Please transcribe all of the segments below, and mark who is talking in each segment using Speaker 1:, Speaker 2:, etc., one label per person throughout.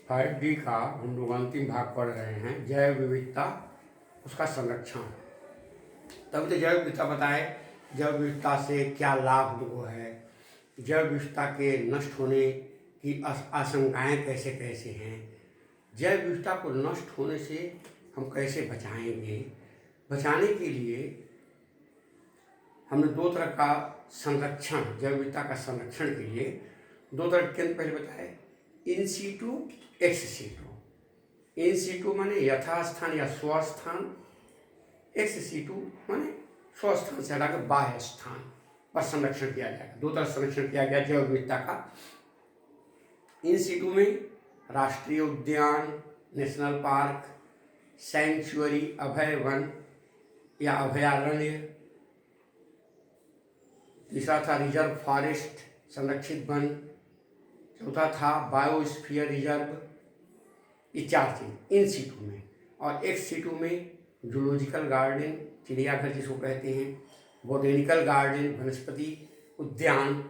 Speaker 1: 5D का हम लोग अंतिम भाग पढ़ रहे हैं, जैव विविधता उसका संरक्षण। तभी तो जैव विविधता बताए, जैव विविधता से क्या लाभ हमको है, जैव विविधता के नष्ट होने की आशंकाएँ कैसे कैसे हैं, जैव विविधता को नष्ट होने से हम कैसे बचाएंगे। बचाने के लिए हमने दो तरह का संरक्षण, जैव विविधता का संरक्षण के लिए दो तरह के केंद्र पहले बताए, in situ ex situ. In situ माने यथास्थान या स्वस्थान, एक्स सीटू माने स्वस्थान से हटाकर बाह्य स्थान पर संरक्षण किया जाएगा। दो तरह संरक्षण किया गया जैव विविधता का। इन सीटू में राष्ट्रीय उद्यान, नेशनल पार्क, सैंक्चुअरी, अभय वन या अभयारण्य। तीसरा था रिजर्व फॉरेस्ट, संरक्षित वन। चौथा था बायोस्फीयर रिजर्व। ये चार चीज इन सीटू में। और एक्स सीटू में जूलॉजिकल गार्डन, चिड़ियाघर जिसको कहते हैं, बोटेनिकल गार्डन, वनस्पति उद्यान,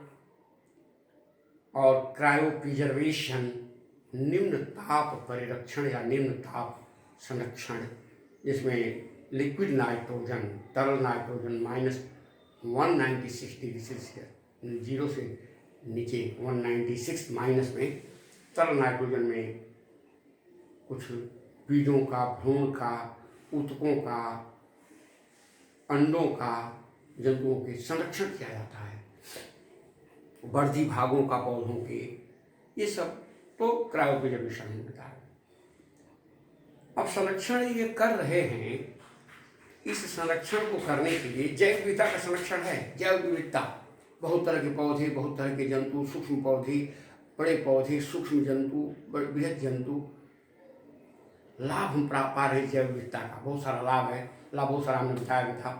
Speaker 1: और क्रायो प्रिजर्वेशन, निम्न ताप परिरक्षण या निम्न ताप संरक्षण, जिसमें लिक्विड नाइट्रोजन, तरल नाइट्रोजन -196 डिग्री सेल्सियस, 0 से नीचे 196 माइनस में तरल नाइट्रोजन में कुछ बीजों का, भ्रूण का, ऊतकों का, अंडों का, जंतुओं के संरक्षण किया जाता है, वर्धी भागों का पौधों के, ये सब तो क्रायो प्रिजर्वेशन में बताया। अब संरक्षण ये कर रहे हैं, इस संरक्षण को करने के लिए जैव विविधता का संरक्षण है। जैव विविधता बहुत तरह के पौधे, बहुत तरह के जंतु, सूक्ष्म पौधे, बड़े पौधे, सूक्ष्म जंतु, बृहद जंतु, लाभ हम पा रहे हैं जैव विविधता का। बहुत सारा लाभ है, लाभ बहुत सारा हमने बताया भी था।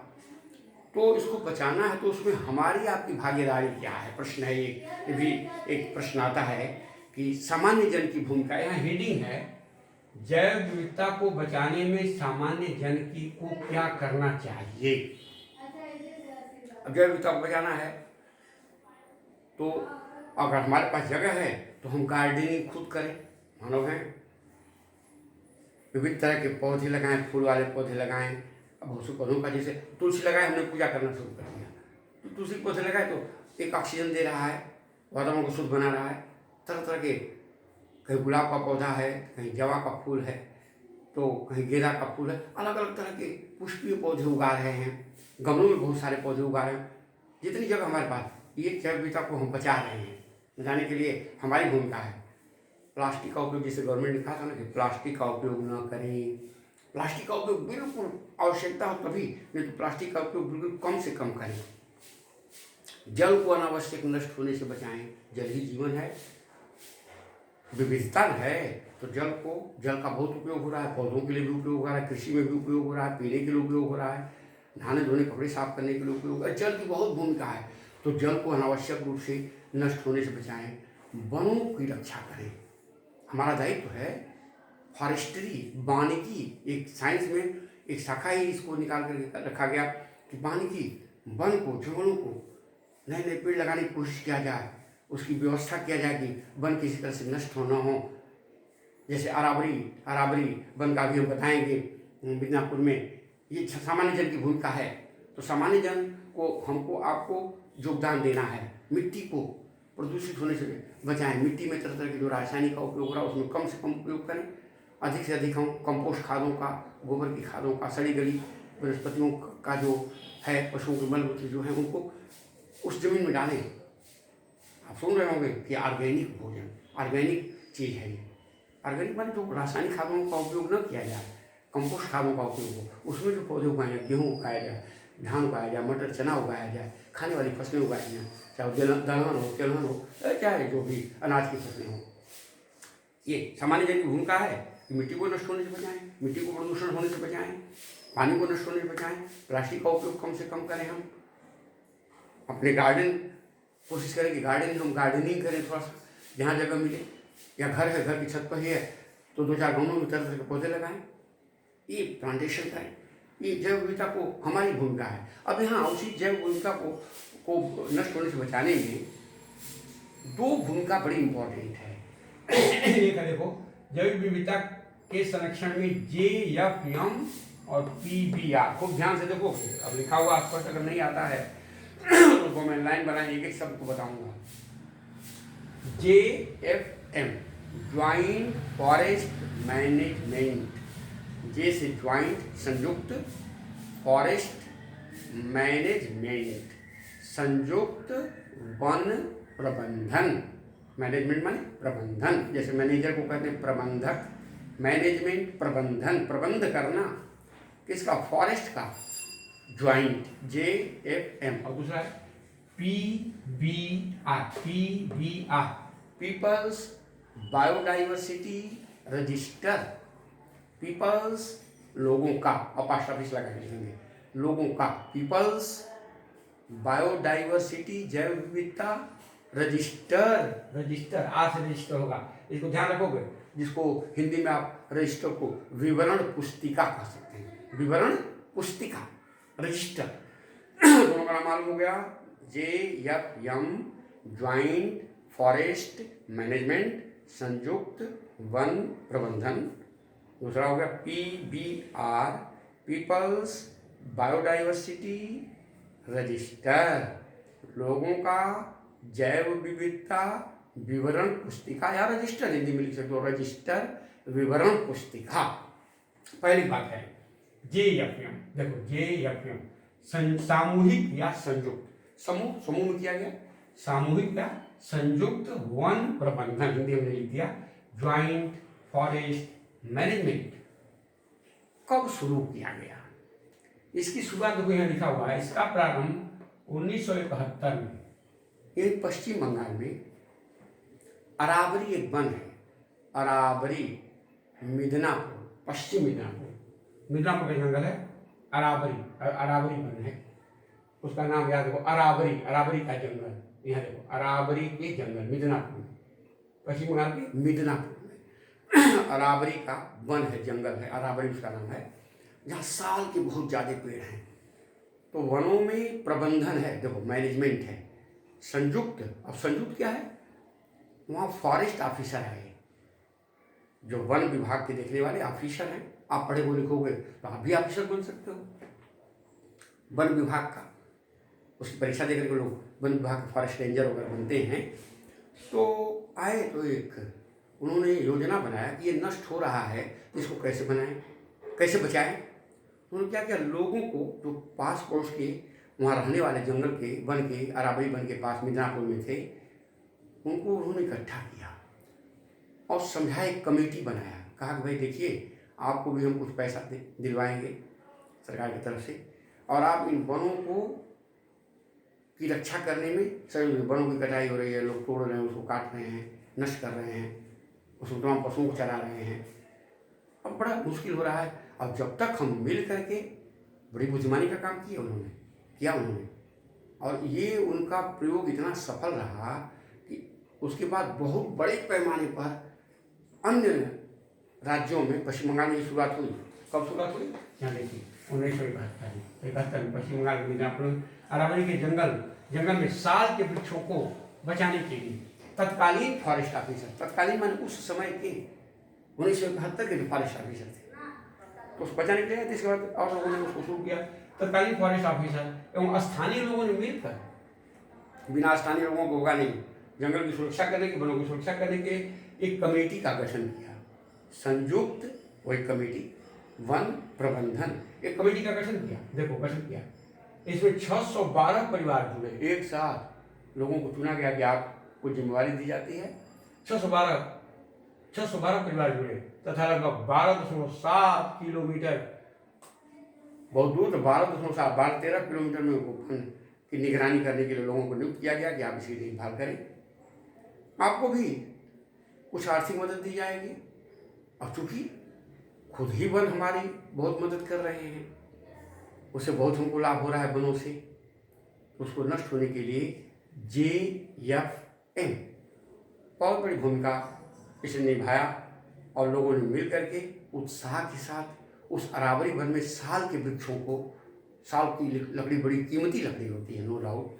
Speaker 1: तो इसको बचाना है तो उसमें हमारी आपकी भागीदारी क्या है, प्रश्न है ये भी एक प्रश्न आता है कि सामान्य जन की भूमिका। यहाँ हेडिंग है, जैव विविधता को बचाने में सामान्य जन की को क्या करना चाहिए। अब जैव विविधता को बचाना है तो अगर हमारे पास जगह है तो हम गार्डनिंग खुद करें। मानव हैं, विविध तरह के पौधे लगाएं, फूल वाले पौधे लगाएं। अब बहुत से पौधों का, जैसे तुलसी लगाए, हमने पूजा करना शुरू कर दिया तो तुलसी पौधे लगाए तो एक ऑक्सीजन दे रहा है, वातावरण को शुद्ध बना रहा है। तरह तरह के, कहीं गुलाब का पौधा है, कहीं जवा का फूल है, तो कहीं गेंदा का फूल है, अलग अलग तरह के पुष्पीय पौधे उगा रहे हैं। गमलों में बहुत सारे पौधे उगा रहे हैं। जितनी जगह हमारे पास, ये जैव विविधता को हम बचा रहे हैं। बचाने के लिए हमारी भूमिका है। प्लास्टिक का उपयोग, जैसे गवर्नमेंट ने कहा था ना कि प्लास्टिक का उपयोग न करें। प्लास्टिक का उपयोग बिल्कुल आवश्यकता हो तभी, नहीं तो प्लास्टिक का उपयोग बिल्कुल कम से कम करें। जल को अनावश्यक नष्ट होने से बचाएं। जल ही जीवन है, विविधता है तो जल का बहुत उपयोग हो रहा है। पौधों के लिए भी उपयोग हो रहा है, कृषि में भी उपयोग हो रहा है, पीने के लिए उपयोग हो रहा है, नहाने धोने, कपड़े साफ करने के लिए उपयोग हो रहा है। जल की बहुत भूमिका है, तो जल को अनावश्यक रूप से नष्ट होने से बचाएं। वनों की रक्षा करें, हमारा दायित्व है। फॉरेस्ट्री, वानिकी, एक साइंस में एक शाखा ही इसको निकाल कर रखा गया कि वानिकी, वन को, जंगलों को नए नए पेड़ लगाने की कोशिश किया जाए, उसकी व्यवस्था किया जाए कि वन किसी तरह से नष्ट होना हो। जैसे अरावरी वन का भी हम बताएंगे मिदनापुर में। ये सामान्य जन की भूमिका है। तो सामान्य जन को, हमको, आपको योगदान देना है। मिट्टी को प्रदूषित होने से बचाएं। मिट्टी में तरह तरह के जो रासायनिक का उपयोग हो रहा है उसमें कम से कम उपयोग करें। अधिक से अधिक हम कंपोस्ट खादों का, गोबर की खादों का, सड़ी गली वनस्पतियों का जो है, पशुओं के मलमूत्र जो है, उनको उस जमीन में डालें। आप सुन रहे होंगे कि ऑर्गेनिक भोजन, ऑर्गेनिक चीज़ है ये। ऑर्गेनिक माने जो रासायनिक खादों का उपयोग न किया जाए, कंपोस्ट खादों का उपयोग हो। उसमें जो पौधे उगाए जाए, गेहूँ उगाया जाए, धान उगाया जाए, मटर चना उगाया जाए, खाने वाली फसलें उगाई जाए, चाहे दलहन हो, तिलहन हो, चाहे जो भी अनाज की फसलें हों। ये सामान्य जन की भूमिका है कि मिट्टी को नष्ट होने से बचाएं, मिट्टी को प्रदूषण होने से बचाएं, पानी को नष्ट होने से बचाएं, प्लास्टिक का उपयोग कम से कम करें। हम अपने गार्डन कोशिश करें कि हम गार्डनिंग करें थोड़ा सा, जहाँ जगह मिले, या घर है, घर की छत पर ही है तो 2-4 गमलों में तरह तरह के पौधे लगाएं, ये प्लांटेशन करें। ये जैव विविधता को हमारी भूमिका है। अब यहाँ उसी जैव विविधता को नष्ट होने से बचाने में दो भूमिका बड़ी इंपॉर्टेंट है। एक है, देखो, जैविक विविधता के संरक्षण में JFM और PBR, खूब ध्यान से देखो, अब लिखा हुआ स्पष्ट अगर नहीं आता है तो मैं लाइन बनाए एक एक शब्द को बताऊंगा। JFM ज्वाइंट फॉरेस्ट मैनेजमेंट, जे से ज्वाइंट संयुक्त, फॉरेस्ट मैनेजमेंट संयुक्त वन प्रबंधन, मैनेजमेंट माने प्रबंधन, जैसे मैनेजर को कहते हैं प्रबंधक, मैनेजमेंट प्रबंधन, प्रबंध करना किसका, फॉरेस्ट का, ज्वाइंट JFM। और दूसरा है PBR, people's biodiversity register, people's लोगों का, अपोस्ट्रोफी लगा के लिखेंगे, लोगों का, पीपल्स बायोडाइवर्सिटी जैव विविधता रजिस्टर, रजिस्टर आ से रजिस्टर होगा, इसको ध्यान रखोगे, जिसको हिंदी में आप रजिस्टर को विवरण पुस्तिका कह सकते हैं, विवरण पुस्तिका, रजिस्टर। दोनों का नाम मालूम हो गया, JFM ज्वाइंट फॉरेस्ट मैनेजमेंट संयुक्त वन प्रबंधन। दूसरा हो गया PBR पीपल्स बायोडाइवर्सिटी रजिस्टर, लोगों का जैव विविधता विवरण पुस्तिका या रजिस्टर, हिंदी में लिख सकते हो रजिस्टर विवरण पुस्तिका। पहली बात है JFM, देखो JFM सामूहिक या संयुक्त, समूह, समूह में किया गया, सामूहिक या संयुक्त वन प्रबंधन, हिंदी में लिख दिया ज्वाइंट फॉरेस्ट मैनेजमेंट। कब शुरू किया गया, इसकी शुरुआत देखो यहाँ लिखा हुआ है, इसका प्रारंभ 1971 में, ये पश्चिम बंगाल में अरावरी एक वन है, अरावरी मिदनापुर, पश्चिम मिदनापुर का जंगल है, अरावरी वन है, उसका नाम याद रखो, अरावरी का जंगल, यहाँ देखो अरावरी के जंगल मिदनापुर में, पश्चिम बंगाल के मिदनापुर में अरावरी का वन है, जंगल है, अरावरी उसका नाम है, जहाँ साल के बहुत ज़्यादा पेड़ हैं। तो वनों में प्रबंधन है, देखो मैनेजमेंट है, संयुक्त, अब संयुक्त क्या है, वहाँ फॉरेस्ट ऑफिसर है, जो वन विभाग के देखने वाले ऑफिसर हैं। आप पढ़े वो लिखोगे तो आप भी ऑफिसर बन सकते हो वन विभाग का, उसकी परीक्षा देकर के लोग वन विभाग के फॉरेस्ट रेंजर वगैरह बनते हैं। तो आए तो एक उन्होंने योजना बनाया कि ये नष्ट हो रहा है, तो इसको कैसे बनाएं, कैसे बचाएं। उन्होंने क्या किया, लोगों को जो पास पड़ोस के वहाँ रहने वाले जंगल के वन के, अरावली वन के पास मिदनापुर में थे, उनको उन्होंने इकट्ठा किया और समझाया, एक कमेटी बनाया, कहा कि भाई देखिए आपको भी हम कुछ पैसा दिलवाएंगे सरकार की तरफ से, और आप इन वनों को की रक्षा करने में, सभी वनों की कटाई हो रही है, लोग तोड़ रहे हैं, उसको काट रहे हैं, नष्ट कर रहे हैं, उसमें तमाम पशुओं को चरा रहे हैं, अब बड़ा मुश्किल हो रहा है। अब जब तक हम मिल करके, बड़ी बुद्धिमानी का काम किया उन्होंने, और ये उनका प्रयोग इतना सफल रहा कि उसके बाद बहुत बड़े पैमाने पर अन्य राज्यों में, पश्चिम बंगाल में शुरुआत हुई। कब शुरुआत हुई, यहाँ देखिए 1971 में पश्चिम बंगाल में मिदनापुर अरावली के जंगल में साल के वृक्षों को बचाने के लिए तत्कालीन फॉरेस्ट ऑफिसर, तत्कालीन माने उस समय के 1971 के जो फॉरेस्ट ऑफिसर थे, तो उसको बचाने के लिए, इसके बाद और लोगों ने उसको शुरू किया। तत्कालीन फॉरेस्ट ऑफिसर एवं स्थानीय लोगों ने मिलकर, बिना स्थानीय लोगों को होगा नहीं, जंगल की सुरक्षा करने की, वनों की सुरक्षा करने के एक कमेटी का गठन किया, संयुक्त वही कमेटी वन प्रबंधन, एक कमेटी का गठन किया। देखो गठन किया, इसमें 612 परिवार जुड़े, एक साथ लोगों को चुना गया कि आपको जिम्मेवारी दी जाती है। 612 परिवार जुड़े तथा लगभग 12.7 किलोमीटर, बहुत दूर, तो 12.13 किलोमीटर में वन की निगरानी करने के लिए लोगों को नियुक्त किया गया कि आप इसकी देखभाल करें। आपको भी कुछ आर्थिक मदद दी जाएगी, और चूंकि खुद ही वन हमारी बहुत मदद कर रहे हैं, उससे बहुत हमको लाभ हो रहा है वनों से, उसको नष्ट होने के लिए JFM बहुत बड़ी भूमिका इसने निभाया, और लोगों ने मिल करके उत्साह के साथ उस अरावली वन में साल के वृक्षों को, साल की लकड़ी बड़ी कीमती लकड़ी होती है, नो डाउट,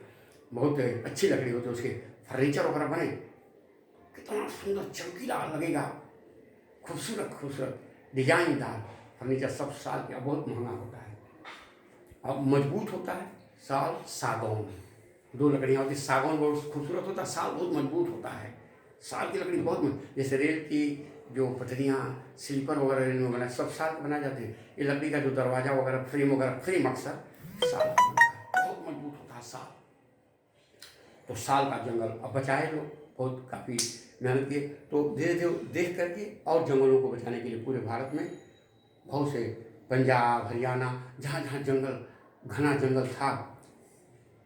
Speaker 1: बहुत अच्छी लकड़ी होती है, उसके फर्नीचर वगैरह बने, कितना सुंदर चमकीला लगेगा, खूबसूरत खूबसूरत डिजाइनदार फर्नीचर सब साल का बहुत महंगा होता है और मजबूत होता है। साल सागौन, दो लकड़ियाँ होती, सागौन बहुत खूबसूरत होता है, साल बहुत मजबूत होता है। साल की लकड़ी बहुत जैसे रेल की जो पटरियाँ स्लीपर वगैरह रेल में बनाए सब साल के बनाए जाते हैं। ये लकड़ी का जो दरवाज़ा वगैरह फ्रेम अक्सर साल का बनता है, बहुत मजबूत होता है साल। तो साल का जंगल अब बचाए लोग, बहुत काफ़ी मेहनत किए। तो धीरे धीरे देख करके और जंगलों को बचाने के लिए पूरे भारत में बहुत से पंजाब हरियाणा जहाँ जहाँ जंगल घना जंगल था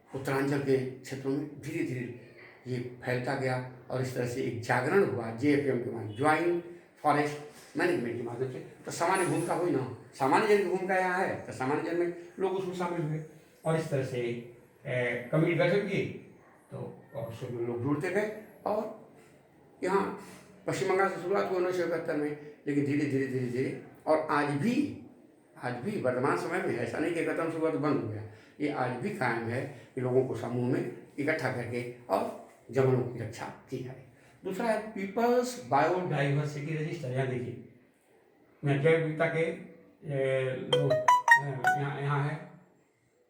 Speaker 1: उत्तरांचल के क्षेत्रों में धीरे धीरे ये फैलता गया और इस तरह से एक जागरण हुआ JFM के माध्यम ज्वाइंट फॉरेस्ट मैनेजमेंट के माध्यम से। तो सामान्य भूमिका हुई ना, सामान्य जन की भूमिका यहाँ है, तो सामान्य जन में लोग उसमें शामिल हुए और इस तरह से कमेटी गठन की। तो और सब लोग जुड़ते गए और यहाँ पश्चिम बंगाल से शुरुआत हुई 1971 में, लेकिन धीरे धीरे धीरे धीरे और आज भी वर्तमान समय में ऐसा नहीं कि खत्म शुरुआत बंद हो गया, ये आज भी कायम है कि लोगों को समूह में इकट्ठा करके और जंगलों की रक्षा की जाए। दूसरा है पीपल्स बायोडाइवर्सिटी रजिस्टर। यहाँ देखिए मैं जैव विविधता के यहाँ है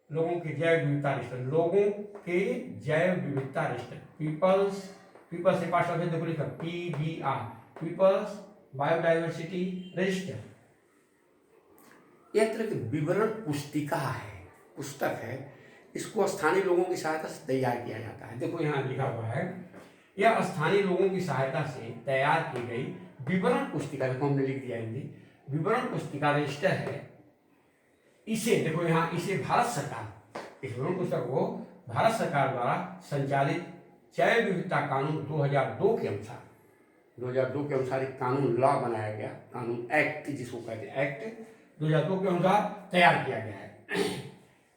Speaker 1: लोगों के जैव विविधता रजिस्टर, लोगों के जैव विविधता रजिस्टर पीपल्स से पास देखो लिखा PBR पीपल्स बायोडाइवर्सिटी रजिस्टर। यह तरह की विवरण पुस्तक है। इसको स्थानीय लोगों की सहायता से तैयार किया जाता है। देखो यहाँ लिखा हुआ है, यह स्थानीय लोगों की सहायता से तैयार की गई विवरण पुस्तिका, देखो हमने लिख दिया हिंदी, विवरण पुस्तिका रजिस्टर है। इसे देखो यहाँ, इसे भारत सरकार, इस विवरण पुस्तक को भारत सरकार द्वारा संचालित जैव विविधता कानून 2002 के अनुसार एक कानून लॉ बनाया गया, कानून एक्ट जिसको कहते हैं एक्ट 2002 के अनुसार तैयार किया गया है।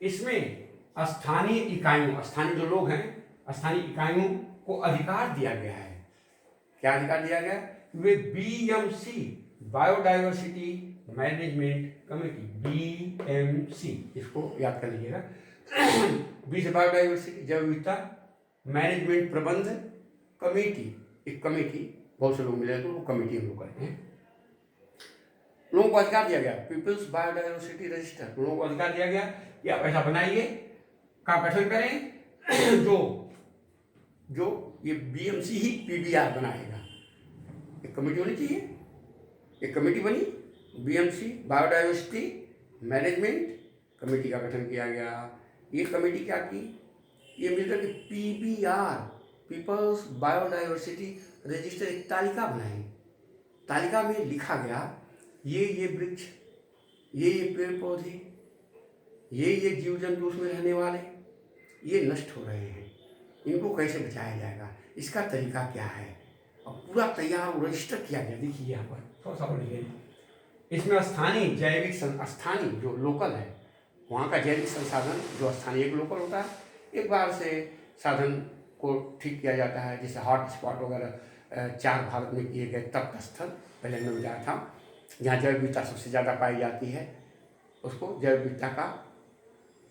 Speaker 1: इसमें स्थानीय इकाइयों, स्थानीय जो लोग हैं, स्थानीय इकाइयों को अधिकार दिया गया है। क्या अधिकार दिया गया? वे BMC biodiversity management committee, BMC इसको याद कर लीजिएगा। बी से बायोडाइवर्सिटी जैव विविधता मैनेजमेंट प्रबंध कमेटी, एक कमेटी, बहुत से लोग मिले तो वो कमेटी हम लोग कहते हैं। लोगों को अधिकार दिया गया, पीपल्स बायोडाइवर्सिटी रजिस्टर, लोगों को अधिकार दिया गया कि आप ऐसा बनाइए, का गठन करें जो ये BMC ही PBR बनाएगा। एक कमेटी होनी चाहिए, एक कमेटी बनी BMC बायोडाइवर्सिटी मैनेजमेंट कमेटी का गठन किया गया। ये कमेटी क्या की, ये मिलकर के PBR पीपल्स बायोडाइवर्सिटी रजिस्टर एक तालिका बनाई। तालिका में लिखा गया ये वृक्ष, ये पेड़ पौधे, ये जीव जंतु उसमें रहने वाले ये नष्ट हो रहे हैं, इनको कैसे बचाया जाएगा, इसका तरीका क्या है, और पूरा तैयार रजिस्टर किया गया। देखिए यहाँ पर थोड़ा सा बोलिए, इसमें स्थानीय जो लोकल है वहाँ का जैविक संसाधन जो स्थानीय एक लोकल होता है, एक बार से साधन को ठीक किया जाता है। जैसे हॉट स्पॉट वगैरह 4 भारत में किए गए तप्त स्थल, पहले हमने बताया था, जहाँ जैव विविधता सबसे ज़्यादा पाई जाती है उसको जैव विविधता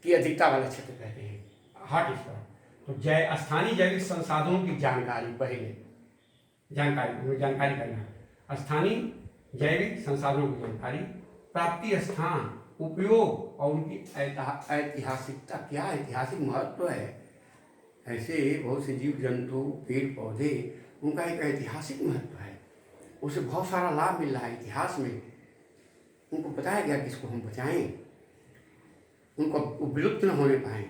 Speaker 1: की अधिकता वाला क्षेत्र कहते हैं, हॉट स्पॉट। तो स्थानीय जैविक संसाधनों की जानकारी, पहले जानकारी करना, स्थानीय जैविक संसाधनों की जानकारी, प्राप्ति स्थान, उपयोग और उनकी ऐतिहासिकता, क्या ऐतिहासिक महत्व है। ऐसे बहुत से जीव जंतु पेड़ पौधे, उनका एक ऐतिहासिक महत्व है, उसे बहुत सारा लाभ मिल रहा है इतिहास में। उनको बताया गया कि इसको हम बचाएं, उनको विलुप्त न होने पाएँ।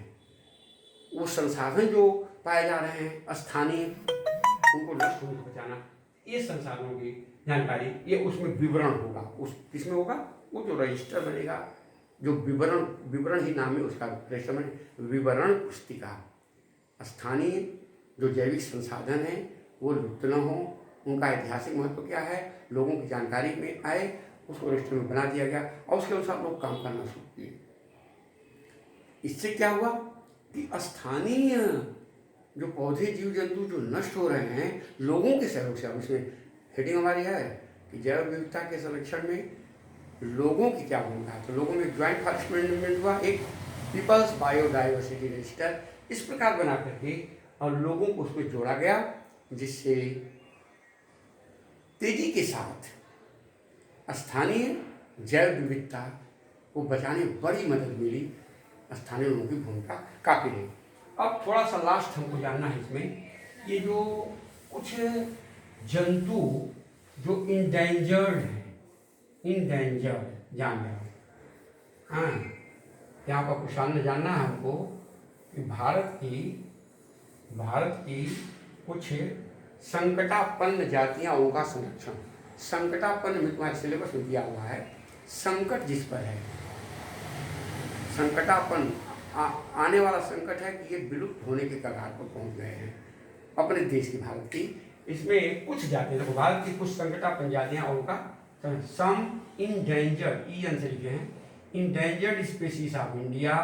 Speaker 1: वो संसाधन जो पाए जा रहे हैं स्थानीय, उनको नष्ट होने से बचाना, ये संसाधनों की जानकारी, ये उसमें विवरण होगा। उस किसमें होगा? वो जो रजिस्टर बनेगा, जो विवरण ही नाम है उसका रजिस्टर बने, विवरण पुस्तिका। स्थानीय जो जैविक संसाधन है वो लुप्त न हो, उनका ऐतिहासिक महत्व क्या है, लोगों की जानकारी में आए, उसको रजिस्टर में बना दिया गया और उसके अनुसार लोग काम करना शुरू किए। इससे क्या हुआ कि स्थानीय जो पौधे जीव जंतु जो नष्ट हो रहे हैं लोगों के सहयोग से, अब इसमें हेडिंग हमारी है कि जैव विविधता के संरक्षण में लोगों की क्या भूमिका है। तो लोगों में ज्वाइंट फॉरेस्ट मैनेजमेंट हुआ, एक पीपल्स बायोडाइवर्सिटी रजिस्टर इस प्रकार बना करके और लोगों को उसमें जोड़ा गया, जिससे तेजी के साथ स्थानीय जैव विविधता को बचाने में बड़ी मदद मिली। स्थानीय लोगों की भूमिका काफ़ी रही। अब थोड़ा सा लास्ट हमको जानना है इसमें, ये जो कुछ जंतु जो इंडेंजर्ड हैं, इंडेंजर्ड जान जाओ, हाँ, यहाँ पर कुछ जानना है हमको कि भारत की कुछ संकटापन्न जातियाँ, उनका संरक्षण। संकटापन्न में तुम्हारे सिलेबस में दिया हुआ है, संकट जिस पर है, संकटापन्न आने वाला संकट है कि ये विलुप्त होने के कगार पर पहुंच गए हैं अपने देश की, भारत की। इसमें कुछ जातियाँ, देखो भारत की कुछ संकटापन्न जातियाँ और उनका सम इंडेंजर्ड, ई से लिखे हैं, endangered species of India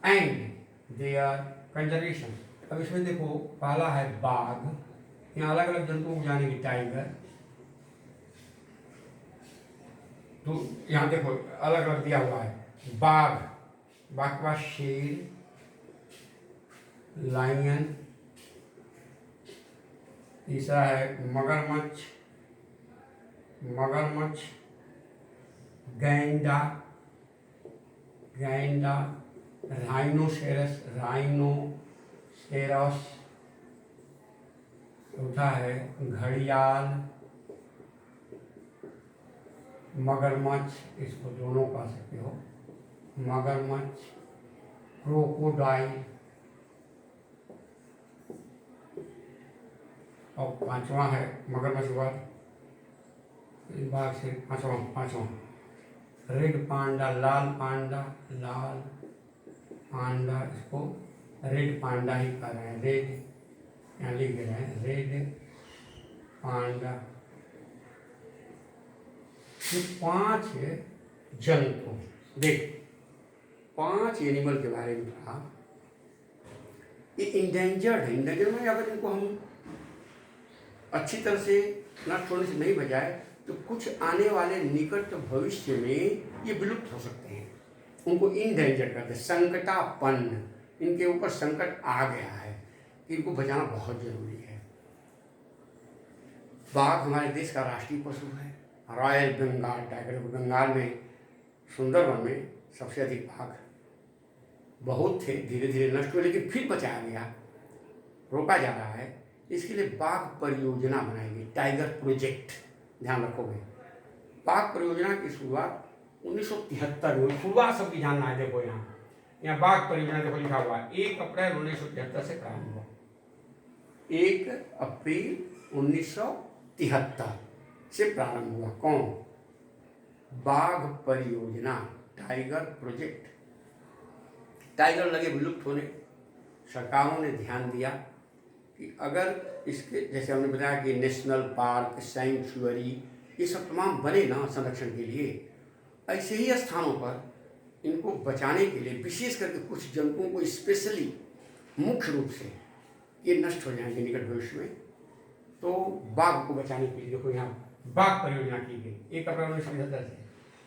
Speaker 1: and their conservation. अब इसमें देखो पहला है बाघ, यहाँ अलग अलग जंतुओं को जानेंगे, टाइगर, तो यहाँ देखो अलग अलग दिया हुआ है, बाघ, बाघ के बाद शेर, लायन, तीसरा है मगरमच्छ, गैंडा, राइनोसेरस, चौथा है घड़ियाल, मगरमच्छ, इसको दोनों कह सकते हो, मगरमच्छ, क्रोकोडाइल, और पांचवा है मगरमच्छ के बाद बाघ से पांचवा रेड पांडा, लाल पांडा, इसको रेड पांडा ही कह रहे हैं, रेड यहाँ लिख रहे हैं, रेड पांडा। ये 5 जंतु, देख 5 एनिमल के बारे में था। ये इंडेंजर्ड है, इंडेंजर्ड में अगर इनको हम अच्छी तरह से नष्ट होने से नहीं बचाए तो कुछ आने वाले निकट भविष्य में ये विलुप्त हो सकते हैं। उनको इंडेंजर करते हैं, संकटापन्न, इनके ऊपर संकट आ गया है, इनको बचाना बहुत जरूरी है। बाघ हमारे देश का राष्ट्रीय पशु है, रॉयल बंगाल टाइगर। बंगाल में सुंदरवन में सबसे अधिक बाघ बहुत थे, धीरे धीरे नष्ट हुए, लेकिन फिर बचाया गया, रोका जा रहा है। इसके लिए बाघ परियोजना बनाई गई, टाइगर प्रोजेक्ट, ध्यान रखोगे। बाघ परियोजना की शुरुआत 1973 में, शुरुआत सबकी जानना है, देखो यहाँ बाघ परियोजना देखो लिखा हुआ है, 1 अप्रैल 1973 से प्रारंभ हुआ, 1 अप्रैल 1973 से प्रारंभ हुआ। कौन? बाघ परियोजना, टाइगर प्रोजेक्ट। टाइगर लगे विलुप्त होने, सरकारों ने ध्यान दिया कि अगर इसके, जैसे हमने बताया कि नेशनल पार्क, सैंक्चुअरी, ये सब तमाम बने ना संरक्षण के लिए, ऐसे ही स्थानों पर इनको बचाने के लिए विशेष करके कुछ जंतुओं को स्पेशली, मुख्य रूप से ये नष्ट हो जाएंगे निकट भविष्य में, तो बाघ को बचाने के लिए देखो यहाँ बाघ परियोजना की गई 1 अप्रैल 1973 से।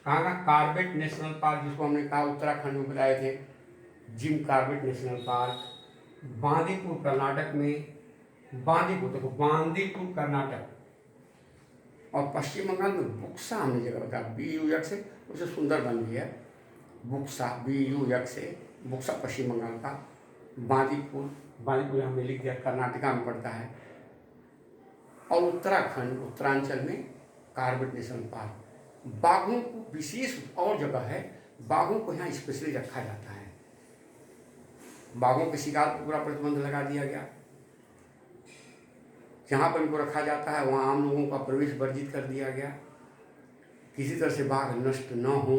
Speaker 1: कहाँ का? कार्बेट नेशनल पार्क, जिसको हमने कहा उत्तराखंड में बताए थे, Jim Corbett National Park, Bandipur Karnataka में, बांदीपुर देखो, बांदीपुर कर्नाटक, और पश्चिम बंगाल में बुक्सा हमने जगह बताया, BUX से, उसे सुंदरबन भी है, बुक्सा, BUX से, बुक्सा पश्चिम बंगाल का, बांदीपुर हमने लिख दिया, कर्नाटका में पड़ता है, और उत्तराखंड, उत्तरांचल में कार्बेट नेशनल पार्क। बाघों को विशेष और जगह है, बाघों को यहाँ स्पेशली रखा जाता है। बाघों के शिकार पर पूरा प्रतिबंध लगा दिया गया, जहाँ पर इनको रखा जाता है वहाँ आम लोगों का प्रवेश वर्जित कर दिया गया। किसी तरह से बाघ नष्ट न हो,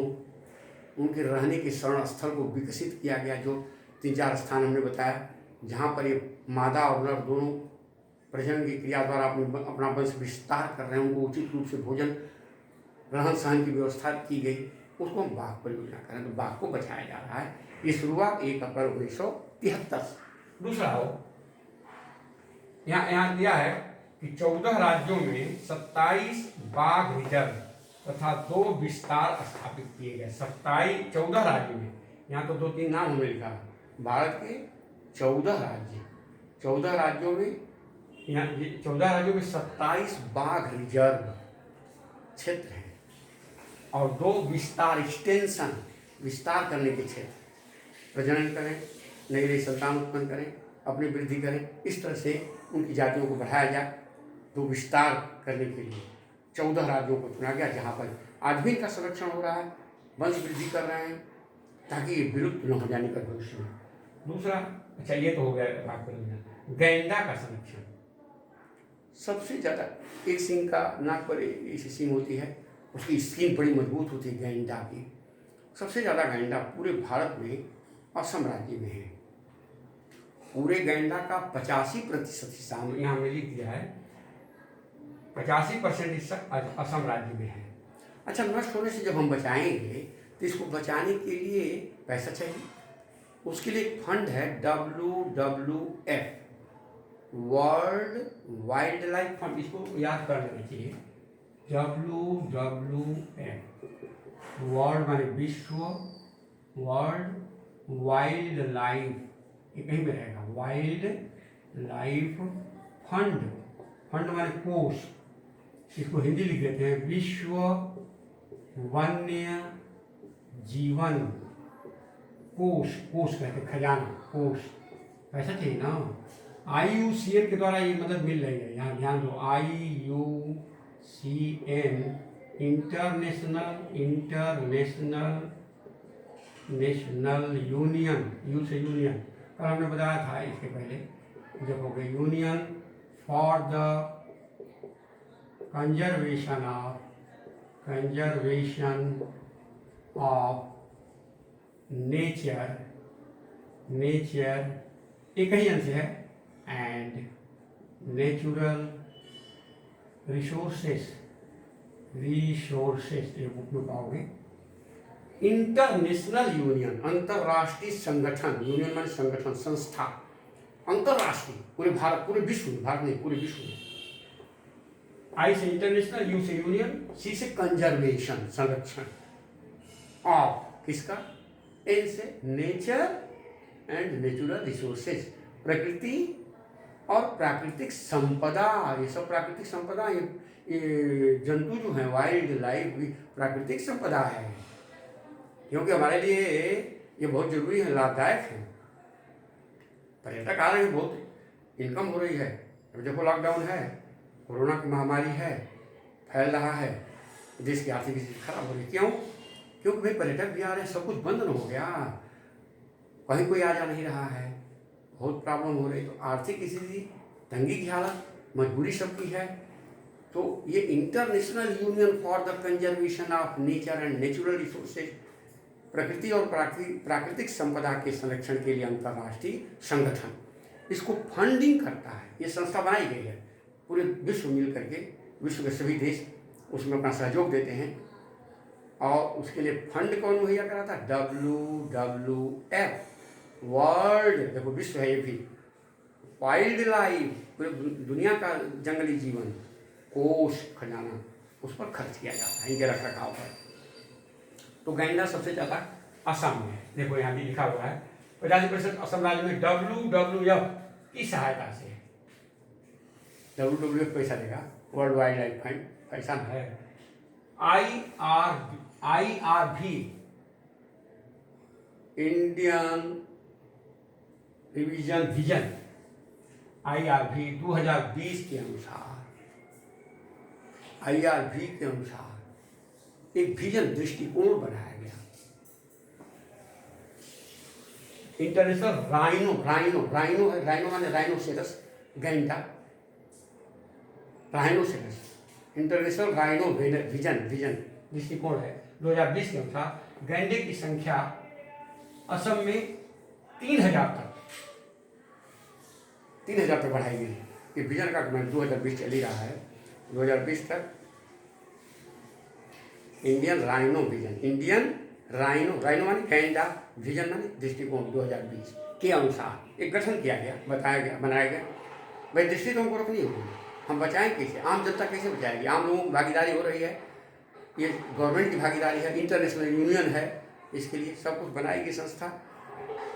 Speaker 1: उनके रहने के शरण स्थल को विकसित किया गया, जो 3-4 स्थान हमने बताया, जहाँ पर ये मादा और नर दोनों प्रजनन की क्रिया द्वारा अपना वंश विस्तार कर रहे हैं, उनको उचित रूप से भोजन, रहन सहन की व्यवस्था की गई, उसको हम बाघ परियोजना कर रहे हैं। तो बाघ को बचाया जा रहा है। ये शुरुआत 1 अप्रैल 1973 से। दूसरा हो, यहाँ दिया है कि 14 राज्यों में 27 बाघ रिजर्व तथा 2 विस्तार स्थापित किए गए। 14 राज्यों में, यहाँ तो 2-3 नाम हमने लिखा, भारत के 14 राज्य, 14 राज्यों में, यहाँ 14 राज्यों में 27 बाघ रिजर्व क्षेत्र हैं। और 2 विस्तार, एक्सटेंशन, विस्तार करने के क्षेत्र, प्रजनन करें, नई नई संतान उत्पन्न करें, अपनी वृद्धि करें, इस तरह से उनकी जातियों को बढ़ाया जाए। तो विस्तार करने के लिए 14 राज्यों को चुना गया जहाँ पर आज भी इनका संरक्षण हो रहा है, वंश वृद्धि कर रहे हैं ताकि ये विलुप्त न हो जाने का भविष्य में। दूसरा, अच्छा ये तो हो गया बात करेंगे गैंडा का संरक्षण। सबसे ज़्यादा एक सींग का, नाक पर ऐसी सींग होती है, उसकी स्किन बड़ी मजबूत होती है गैंडा की। सबसे ज़्यादा गैंडा पूरे भारत में असम राज्य में है। पूरे गैंडा का 85% हिस्सा यहाँ में लिख दिया है, 85% हिस्सा असम राज्य में है। अच्छा, नष्ट होने से जब हम बचाएंगे तो इसको बचाने के लिए पैसा चाहिए। उसके लिए एक फंड है WWF, world wild life fund, इसको याद कर लेना चाहिए। WWF, वर्ल्ड माने विश्व, वर्ल्ड वाइल्ड लाइफ, ये कहीं में रहेगा, वाइल्ड लाइफ फंड, फंड माने कोष, इसको हिंदी लिख देते हैं विश्व वन्य जीवन कोष, कोष कहते हैं खजाना, कोष, पैसा चाहिए ना। IUCN के द्वारा ये मदद मिल रही है, यहाँ ध्यान दो, IUCN, इंटरनेशनल यूनियन, यू से यूनियन, कल हमने बताया था इसके पहले, जब हो गए union for the conservation of nature एक ही अंश है, एंड नेचुरल रिसोर्सेस, ये बुक में पाओगे। इंटरनेशनल यूनियन, अंतर्राष्ट्रीय संगठन, यूनियन माने संगठन, संस्था, अंतर्राष्ट्रीय, पूरे भारत, पूरे विश्व में, भारत नहीं पूरे विश्व में। I से इंटरनेशनल, यू से यूनियन, सी से कंजर्वेशन, संरक्षण, ऑफ किसका, एन से नेचर एंड नेचुरल रिसोर्सेज, प्रकृति और प्राकृतिक संपदा। ये सब प्राकृतिक संपदा, ये जंतु जो है वाइल्ड लाइफ भी प्राकृतिक संपदा है, क्योंकि हमारे लिए ये बहुत जरूरी है, लाभदायक है। पर्यटक आ रहे हैं, बहुत इनकम हो रही है। अब देखो लॉकडाउन है, कोरोना की महामारी है, फैल रहा है, देश की आर्थिक स्थिति खराब हो रही है। क्यों? क्योंकि भाई पर्यटक भी आ रहे हैं, सब कुछ बंद हो गया, कहीं कोई आ जा नहीं रहा है, बहुत प्रॉब्लम हो रही है। तो आर्थिक स्थिति, तंगी की हालत, मजबूरी सबकी है। तो ये international union for the conservation of nature and natural resources, प्रकृति और प्राकृतिक संपदा के संरक्षण के लिए अंतर्राष्ट्रीय संगठन, इसको फंडिंग करता है। ये संस्था बनाई गई है, पूरे विश्व मिल करके, विश्व के सभी देश उसमें अपना सहयोग देते हैं। और उसके लिए फंड कौन मुहैया कराता है? WWF, वर्ल्ड, देखो विश्व है ये भी, वाइल्ड लाइफ, पूरे दुनिया का जंगली जीवन कोष, खजाना, उस पर खर्च किया जाता है, इनके रख रखाव पर। तो गैंडा सबसे ज़्यादा असम में है, देखो यहाँ भी लिखा हुआ है 50% असम राज्य में WWF की सहायता से। WWF पैसा देगा, वर्ल्ड वाइल्ड लाइफ फंड पैसा है। IRV, Indian revision vision, IRV 2020 के अनुसार, IRV के अनुसार एक विजन दृष्टिकोण बनाया गया। इंटरनेशनल राइनो है, राइनो माने राइनोसेरस, गैंडा, राइनोसेरस, इंटरनेशनल राइनो विजन दृष्टिकोण है 2020 के अनुसार। गैंडे की संख्या असम में 3000 तक बढ़ाई गई। ये विजन का 2020 चल ही रहा है, 2020 तक Indian rhino vision, Indian rhino माने गैंडा, विजन माने दृष्टिकोण 2020 के अनुसार एक गठन किया गया, बनाया गया। भाई दृष्टि तो हमको रखनी होगी, हम बचाएं कैसे, आम जनता कैसे बचाएगी? आम लोगों की भागीदारी हो रही है, ये गवर्नमेंट की भागीदारी है, इंटरनेशनल यूनियन है, इसके लिए सब कुछ बनाएगी संस्था।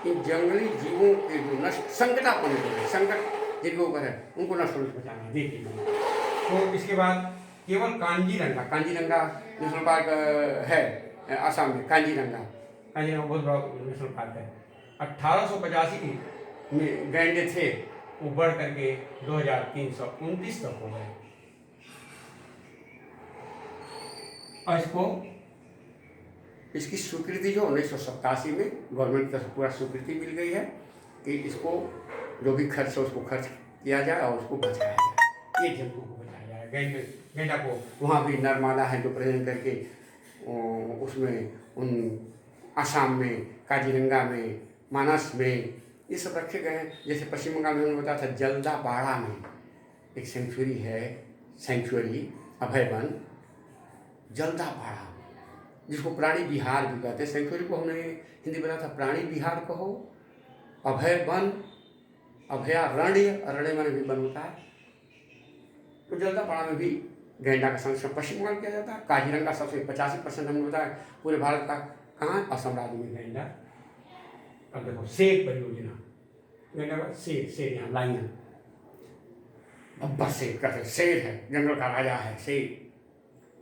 Speaker 1: इन जंगली जीवों के जो नष्ट संकट जिनके ऊपर है, उनको नष्ट होने से बचाना। देखिए, तो इसके बाद केवल कांजीरंगा नेशनल पार्क है असम में। कांजीरंगा बहुत बड़ा नेशनल पार्क है। 1885 में गैंडे थे, वो बढ़ करके 2329 तक हो गए। और इसकी स्वीकृति जो 1987 में गवर्नमेंट की तरफ पूरा स्वीकृति मिल गई है कि इसको जो भी खर्च है उसको खर्च किया जाए और उसको बचाया जाए, ये जंतु को बचाया जाए। गैंडा को वहाँ भी नरमादा है जो प्रेजेंट करके उसमें उन असम में, काजीरंगा में, मानस में ये सब रखे गए हैं। जैसे पश्चिम बंगाल में बताया था जल्दापाड़ा में एक सेंचुरी है, अभय वन जल्दापाड़ा, जिसको प्राणी विहार भी कहते हैं। सेंचुरी को हमने हिंदी बताया था प्राणी विहार कहो, अभय वन, अभयारण्य, अरण्य माने भी वन होता है। तो जल्दापाड़ा में भी गैंडा का संरक्षण पश्चिम बंगाल किया जाता है। काजीरंगा सबसे 85% हमने बताया पूरे भारत का कहाँ, असम राज्य में गैंडा। अब देखो शेर परियोजना, गैंडा का शेर यहाँ लाइन अब्बा शेर कहते, शेर है, जंगल का राजा है शेर।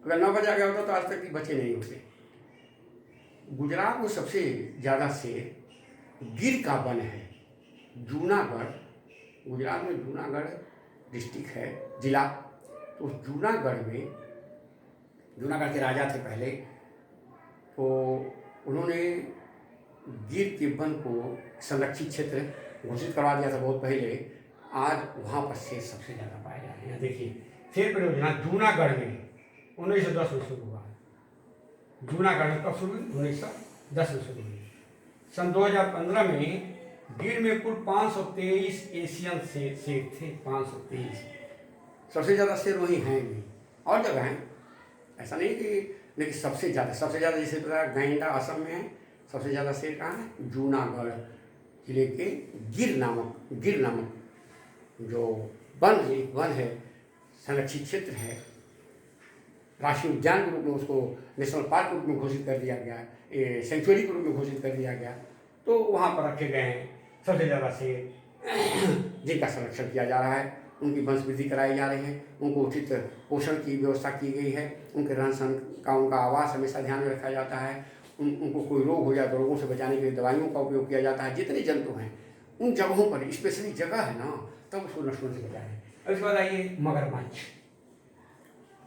Speaker 1: अगर न बचा गया होता तो आज तक बचे नहीं होते। गुजरात में सबसे ज़्यादा शेर गिर का वन है, जूनागढ़। गुजरात में जूनागढ़ डिस्ट्रिक्ट है, जिला। तो जूनागढ़ के राजा थे पहले, तो उन्होंने गिर के वन को संरक्षित क्षेत्र घोषित करवा दिया था बहुत पहले। आज वहाँ पर शेर सबसे ज़्यादा पाए जा रहे हैं। देखिए शेर परियोजना जूनागढ़ में 1910 में शुरू हुआ। जूनागढ़ में कब शुरू हुई? 1910 में शुरू हुई। सन 2015 में गिर में कुल 523 एशियन शेर थे, 523। सबसे ज़्यादा शेर वही हैं भी, और जगह हैं, ऐसा नहीं कि, लेकिन सबसे ज़्यादा जैसे पता गैंडा असम में है, सबसे ज़्यादा शेर कहाँ है? जूनागढ़ जिले के गिर नामक जो वन है, संरक्षित क्षेत्र है, राष्ट्रीय उद्यान के रूप में उसको नेशनल पार्क के रूप में घोषित कर दिया गया, सेंचुरी के रूप में घोषित कर दिया गया। तो वहाँ पर रखे गए हैं सबसे ज़्यादा शेर, जिनका संरक्षण किया जा रहा है, उनकी वंशवृद्धि कराई जा रही है, उनको उचित पोषण की व्यवस्था की गई है, उनके रहन सहन का, उनका आवास हमेशा ध्यान में रखा जाता है। उनको कोई रोग हो जाए तो रोगों से बचाने के लिए दवाइयों का उपयोग किया जाता है। जितने जंतु हैं उन जगहों पर, स्पेशली जगह है ना, तब उसको नष्ट होने से बचाएं। अब इसके बाद आइए मगरमच्छ,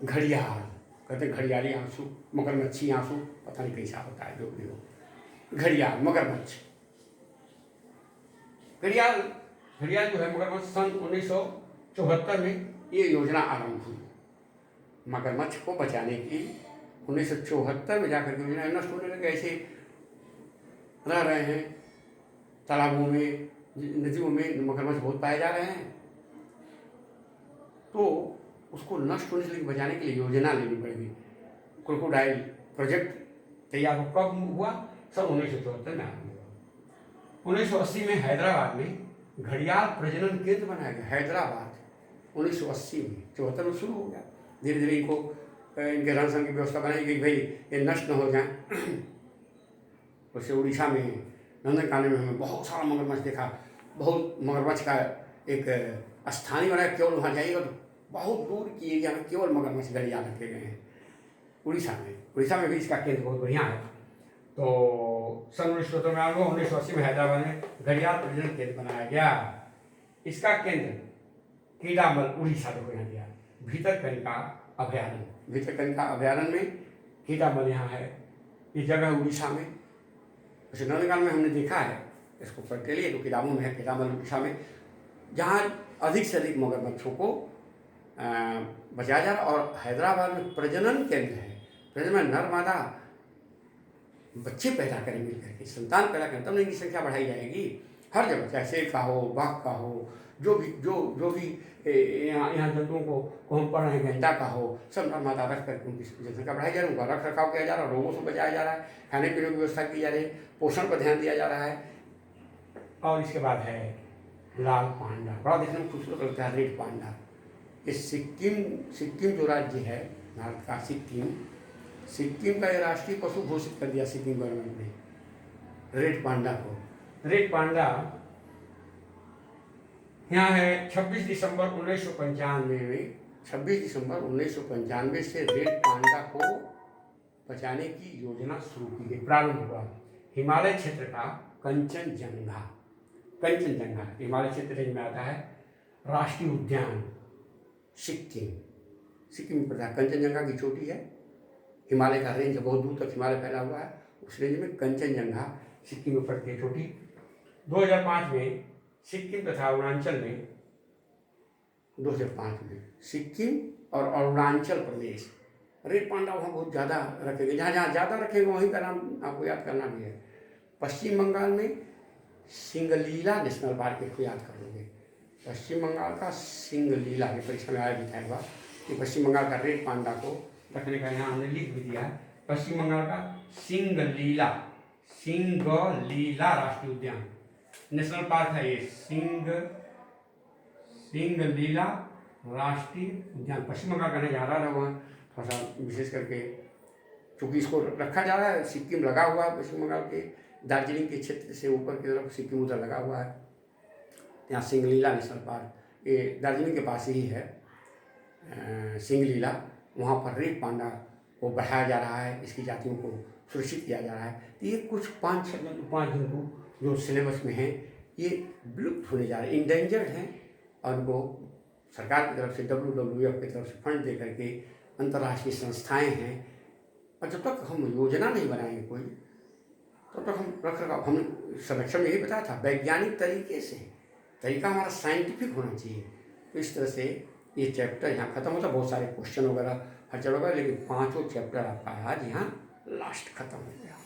Speaker 1: घड़ियाल कहते हैं, घड़ियाली आंसू, मगरमच्छी आंसू, पता नहीं कैसा होता है, जो भी हो। घड़ियाल, मगरमच्छ, घड़ियाल जो है मगरमच्छ, सन 1974 में ये योजना आरंभ हुई मगरमच्छ को बचाने की। 1974 में जाकर के योजना नष्ट होने लगे, ऐसे रह रहे हैं तालाबों में, नदियों में मगरमच्छ बहुत पाए जा रहे हैं। तो उसको नष्ट होने से बचाने के लिए योजना लेनी पड़ेगी। क्रोकोडाइल प्रोजेक्ट तैयार हो, कब हुआ? सन 1974 में आरंभ हुआ। 1980 में हैदराबाद में घड़ियाल प्रजनन केंद्र बनाया गया, हैदराबाद 1980 में। 74 में शुरू हो गया। धीरे धीरे इनको इनके रहन सहन की व्यवस्था बनाई गई, भाई ये नष्ट न हो जाए। वैसे उड़ीसा में नंदनकानन में हमें बहुत सारा मगरमच्छ देखा। बहुत मगरमच्छ का एक स्थानीय बनाया, केवल वहाँ जाइएगा तो बहुत दूर की एरिया में केवल मगरमच्छ घड़ियाल रखे गए हैं। उड़ीसा में भी इसका केंद्र बहुत बढ़िया है। तो सन 1970 में आरंभ हुआ, 1980 में हैदराबाद में घड़ियाल प्रजनन केंद्र बनाया गया। इसका केंद्र कीडामल, उड़ीसा देखो यहाँ दिया, भीतरकनिका अभयारण्य में कीडामल यहाँ है। ये जगह उड़ीसा में, वैसे नंदनकानन में हमने देखा है इसको पढ़ते लिए, तो कीडामल में है, कीडामल उड़ीसा में, जहाँ अधिक से अधिक मगरमच्छों को बचाया जा रहा। और हैदराबाद में प्रजनन केंद्र है, प्रजनन नर मादा बच्चे पैदा करें मिल करके, संतान पैदा करें, तब इनकी संख्या बढ़ाई जाएगी। हर जगह, चाहे शेर का हो, बाघ का हो, जो भी यहाँ जंतुओं को हम पढ़ रहे हैं, गैंडा का हो, सब नर मादा रख करके उनकी जनसंख्या बढ़ाई जा रही है, उनका रख रखाव किया जा रहा है, रोगों से बचाया जा रहा है, खाने पीने की व्यवस्था की जा रही है, पोषण पर ध्यान दिया जा रहा है। और इसके बाद है लाल पांडा, बड़ा देखने में खूबसूरत लगता है, रेड पांडा। ये सिक्किम जो राज्य है भारत का, सिक्किम का ये राष्ट्रीय पशु घोषित कर दिया सिक्किम गवर्नमेंट ने रेड पांडा को। रेड पांडा यहाँ है 26 दिसंबर 1995 में 26 दिसंबर 1995 से रेड पांडा को बचाने की योजना शुरू की गई, प्रारंभ हुआ। हिमालय क्षेत्र का कंचनजंगा, कंचनजंगा हिमालय क्षेत्र रेंज में आता है। राष्ट्रीय उद्यान सिक्किम, सिक्किम में पड़ता है। कंचनजंगा की चोटी है, हिमालय का रेंज बहुत दूर तक हिमालय फैला हुआ है, उस रेंज में कंचनजंगा सिक्किम में पड़ती है चोटी। 2005 में सिक्किम तथा अरुणाचल में, 2005 में सिक्किम और अरुणाचल प्रदेश रेड पांडा वहाँ बहुत ज़्यादा रखेंगे, जहाँ जहाँ ज़्यादा रखेंगे वहीं का नाम आपको याद करना भी है। पश्चिम बंगाल में सिंगलीला नेशनल पार्क, इसको याद कर लोगे। पश्चिम बंगाल का सिंगलीला, ये परीक्षा में आया दिखाया हुआ कि पश्चिम बंगाल का रेड पांडा को रखने का यहाँ हमने लिख भी दिया है। पश्चिम बंगाल का सिंगलीला, सिंगलीला राष्ट्रीय उद्यान नेशनल पार्क है ये, सिंगलीला राष्ट्रीय उद्यान पश्चिम बंगाल का नज़ारा रहा वहाँ थोड़ा सा विशेष करके, चूँकि इसको रखा जा रहा है, सिक्किम लगा हुआ है पश्चिम बंगाल के दार्जिलिंग के क्षेत्र से ऊपर की तरफ सिक्किम उधर लगा हुआ है। यहाँ सिंगलीला नेशनल पार्क ये दार्जिलिंग के पास ही है, सिंगलीला। वहाँ पर रेड पांडा को बढ़ाया जा रहा है, इसकी जातियों को सुरक्षित किया जा रहा है। तो ये कुछ 5 जंतु जो सिलेबस में हैं ये विलुप्त होने जा रहे हैं, इंडेंजर्ड हैं, और उनको सरकार की तरफ से WWF की तरफ से फंड दे करके अंतर्राष्ट्रीय संस्थाएं हैं, और जब तक हम योजना नहीं बनाएंगे कोई, तब तक हम रख रखाव, हमने संरक्षण में यही बताया था वैज्ञानिक तरीके से, तरीका हमारा साइंटिफिक होना चाहिए। तो इस तरह से ये चैप्टर यहाँ खत्म होता, बहुत सारे क्वेश्चन वगैरह हर जगह, लेकिन 5 चैप्टर आपका आज यहाँ लास्ट खत्म हो गया।